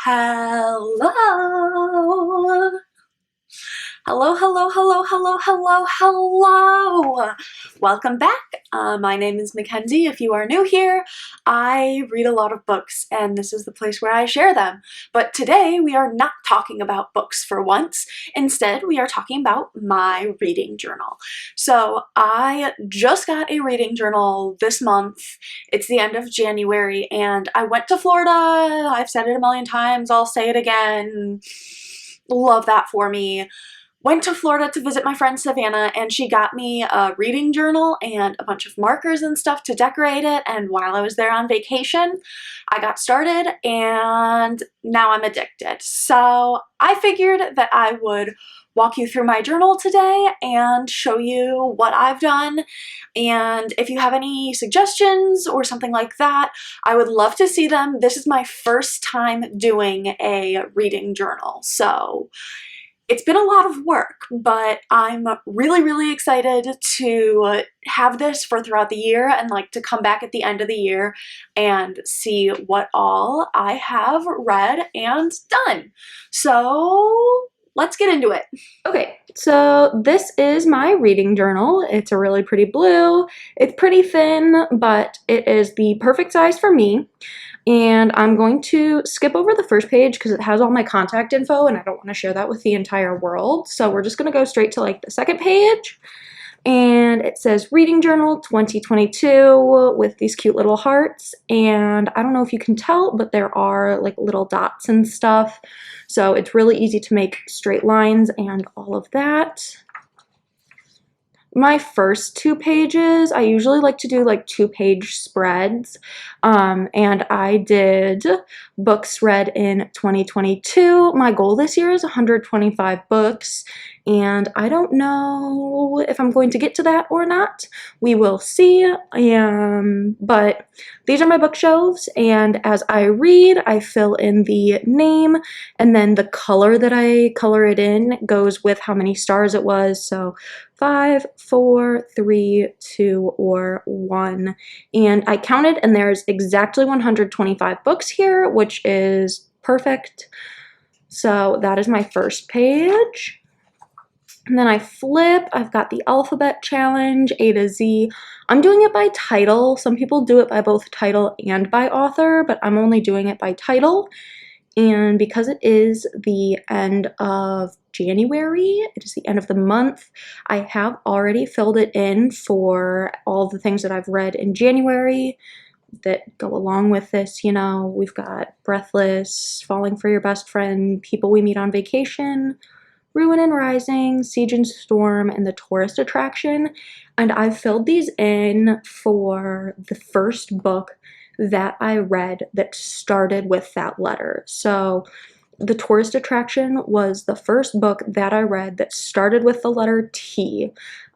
Hello. Hello, hello, hello, hello, hello, hello. Welcome back. My name is Mackenzie. If you are new here, I read a lot of books and this is the place where I share them. But today we are not talking about books for once. Instead, we are talking about my reading journal. So I just got a reading journal this month. It's the end of January and I went to Florida. I've said it a million times. I'll say it again. Love that for me. Went to Florida to visit my friend Savannah and she got me a reading journal and a bunch of markers and stuff to decorate it, and while I was there on vacation I got started and now I'm addicted. So I figured that I would walk you through my journal today and show you what I've done, and if you have any suggestions or something like that, I would love to see them. This is my first time doing a reading journal, so it's been a lot of work, but I'm really excited to have this for throughout the year and like to come back at the end of the year and see what all I have read and done. So let's get into it. Okay, so this is my reading journal. It's a really pretty blue. It's pretty thin, but it is the perfect size for me. And I'm going to skip over the first page because it has all my contact info and I don't want to share that with the entire world. So we're just going to go straight to like the second page. And it says Reading Journal 2022 with these cute little hearts. And I don't know if you can tell, but there are like little dots and stuff. So it's really easy to make straight lines and all of that. My first two pages, I usually like to do like 2-page spreads, and I did books read in 2022. My goal this year is 125 books, and I don't know if I'm going to get to that or not. We will see, but these are my bookshelves, and as I read, I fill in the name, and then the color that I color it in goes with how many stars it was, so 5, 4, 3, 2, or 1. And I counted and there's exactly 125 books here, which is perfect. So that is my first page. And then I flip, I've got the alphabet challenge, A to Z. I'm doing it by title. Some people do it by both title and by author, but I'm only doing it by title. And because it is the end of January, it is the end of the month, I have already filled it in for all the things that I've read in January that go along with this. You know, we've got Breathless, Falling for Your Best Friend, People We Meet on Vacation, Ruin and Rising, Siege and Storm, and the Tourist Attraction. And I've filled these in for the first book that I read that started with that letter. So The Tourist Attraction was the first book that I read that started with the letter T,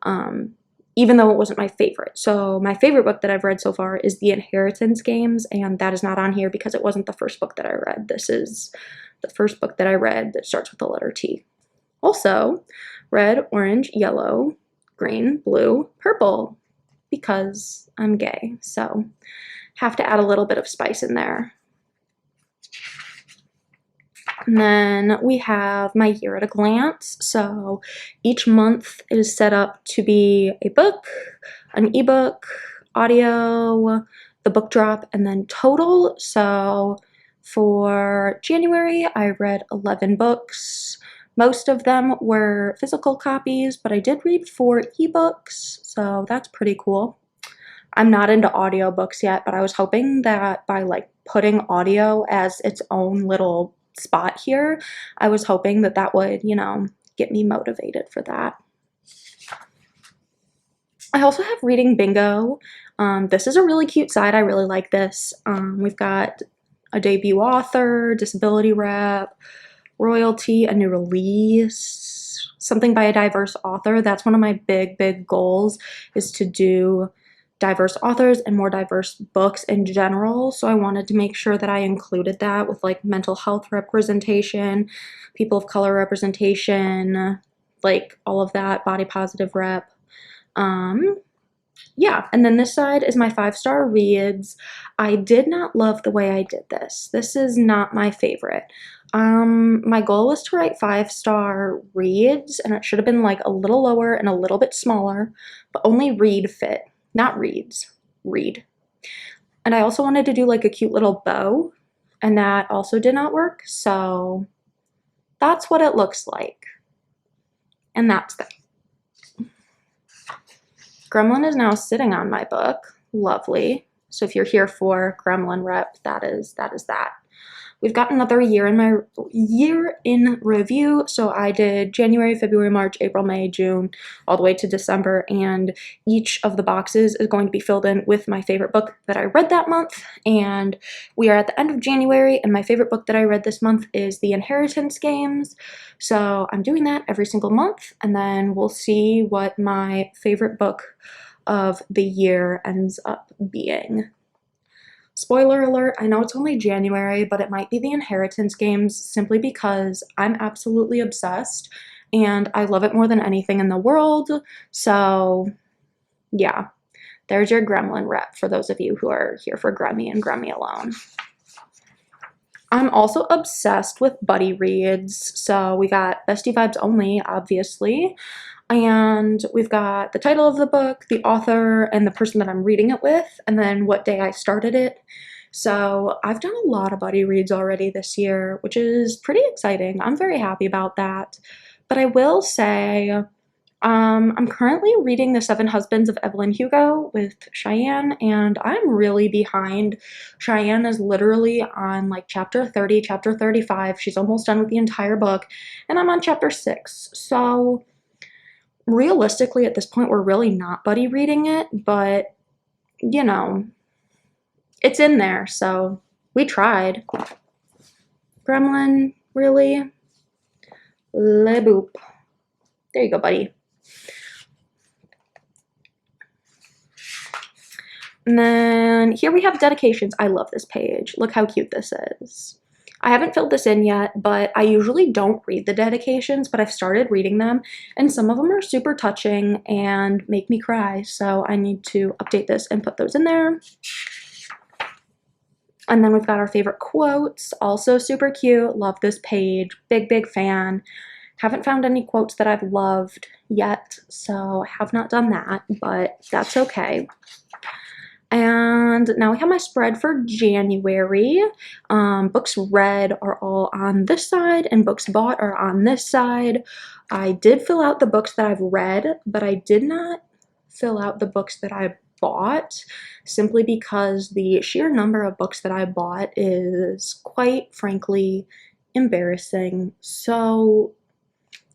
even though it wasn't my favorite. So my favorite book that I've read so far is The Inheritance Games, and that is not on here because it wasn't the first book that I read. This is the first book that I read that starts with the letter T. Also, red, orange, yellow, green, blue, purple, because I'm gay, so have to add a little bit of spice in there. And then we have my year at a glance. So each month is set up to be a book, an ebook, audio, the book drop, and then total. So for January, I read 11 books. Most of them were physical copies, but I did read 4 ebooks, so that's pretty cool. I'm not into audiobooks yet, but I was hoping that by like putting audio as its own little spot here, I was hoping that that would, you know, get me motivated for that. I also have Reading Bingo. This is a really cute side. I really like this. We've got a debut author, disability rep, royalty, a new release, something by a diverse author. That's one of my big goals, is to do diverse authors and more diverse books in general. So I wanted to make sure that I included that with like mental health representation, people of color representation, like all of that, body positive rep. yeah, and then this side is my 5-star reads. I did not love the way I did this. This is not my favorite. My goal was to write 5-star reads, and it should have been like a little lower and a little bit smaller, but only read fit, not reads, read. And I also wanted to do like a cute little bow, and that also did not work, so that's what it looks like. And that's that. Gremlin is now sitting on my book. Lovely. So if you're here for Gremlin rep, that is that. We've got another year in review. So I did January, February, March, April, May, June, all the way to December, and each of the boxes is going to be filled in with my favorite book that I read that month. And we are at the end of January, and my favorite book that I read this month is The Inheritance Games. So I'm doing that every single month, and then we'll see what my favorite book of the year ends up being. Spoiler alert, I know it's only January, but it might be The Inheritance Games simply because I'm absolutely obsessed and I love it more than anything in the world. So yeah, there's your Gremlin rep for those of you who are here for Gremmie and Gremmie alone. I'm also obsessed with buddy reads. So we got Bestie Vibes Only, obviously. And we've got the title of the book, the author, and the person that I'm reading it with, and then what day I started it. So I've done a lot of buddy reads already this year, which is pretty exciting. I'm very happy about that. But I will say, I'm currently reading The 7 Husbands of Evelyn Hugo with Cheyenne, and I'm really behind. Cheyenne is literally on like chapter 30, chapter 35. She's almost done with the entire book, and I'm on chapter 6. So realistically, at this point, we're really not buddy reading it, but you know, it's in there, so we tried. Gremlin, really? Le boop. There you go, buddy. And then here we have dedications. I love this page. Look how cute this is. I haven't filled this in yet, but I usually don't read the dedications, but I've started reading them, and some of them are super touching and make me cry, so I need to update this and put those in there. And then we've got our favorite quotes, also super cute. Love this page. Big fan. Haven't found any quotes that I've loved yet, so have not done that, but that's okay. And now we have my spread for January. Books read are all on this side, and books bought are on this side. I did fill out the books that I've read, but I did not fill out the books that I bought, simply because the sheer number of books that I bought is quite frankly embarrassing. So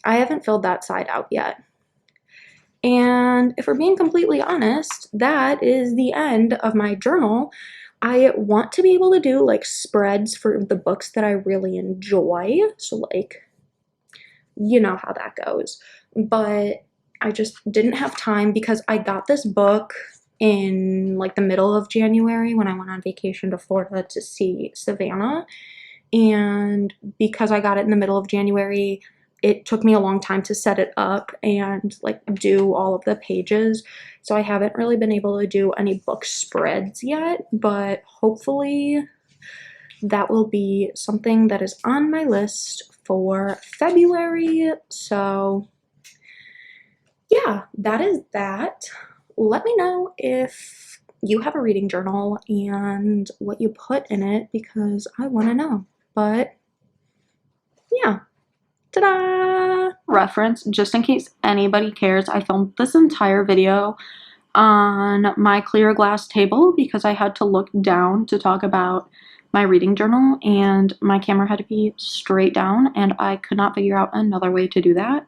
I haven't filled that side out yet. And if we're being completely honest, that is the end of my journal. I want to be able to do like spreads for the books that I really enjoy. So like, you know how that goes. But I just didn't have time because I got this book in like the middle of January when I went on vacation to Florida to see Savannah. And because I got it in the middle of January, it took me a long time to set it up and like do all of the pages. So I haven't really been able to do any book spreads yet, but hopefully that will be something that is on my list for February. So yeah, that is that. Let me know if you have a reading journal and what you put in it because I want to know. But yeah. Ta-da! Reference, just in case anybody cares, I filmed this entire video on my clear glass table because I had to look down to talk about my reading journal, and my camera had to be straight down, and I could not figure out another way to do that.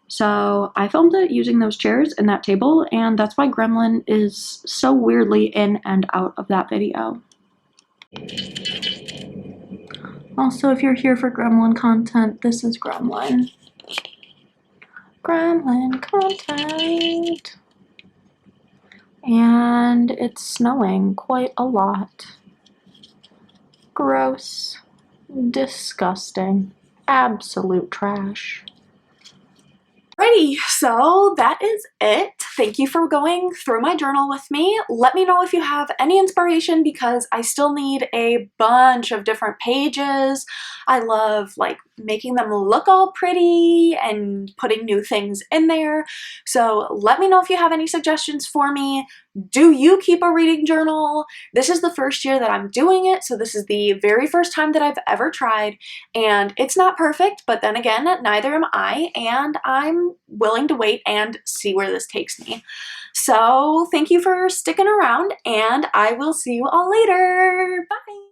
So I filmed it using those chairs and that table, and that's why Gremlin is so weirdly in and out of that video. Also, if you're here for Gremlin content, this is Gremlin. Gremlin content. And it's snowing quite a lot. Gross. Disgusting. Absolute trash. Alrighty, so that is it. Thank you for going through my journal with me. Let me know if you have any inspiration because I still need a bunch of different pages. I love like making them look all pretty and putting new things in there. So let me know if you have any suggestions for me. Do you keep a reading journal? This is the first year that I'm doing it, so this is the very first time that I've ever tried, and it's not perfect, but then again, neither am I, and I'm willing to wait and see where this takes me. So thank you for sticking around, and I will see you all later. Bye!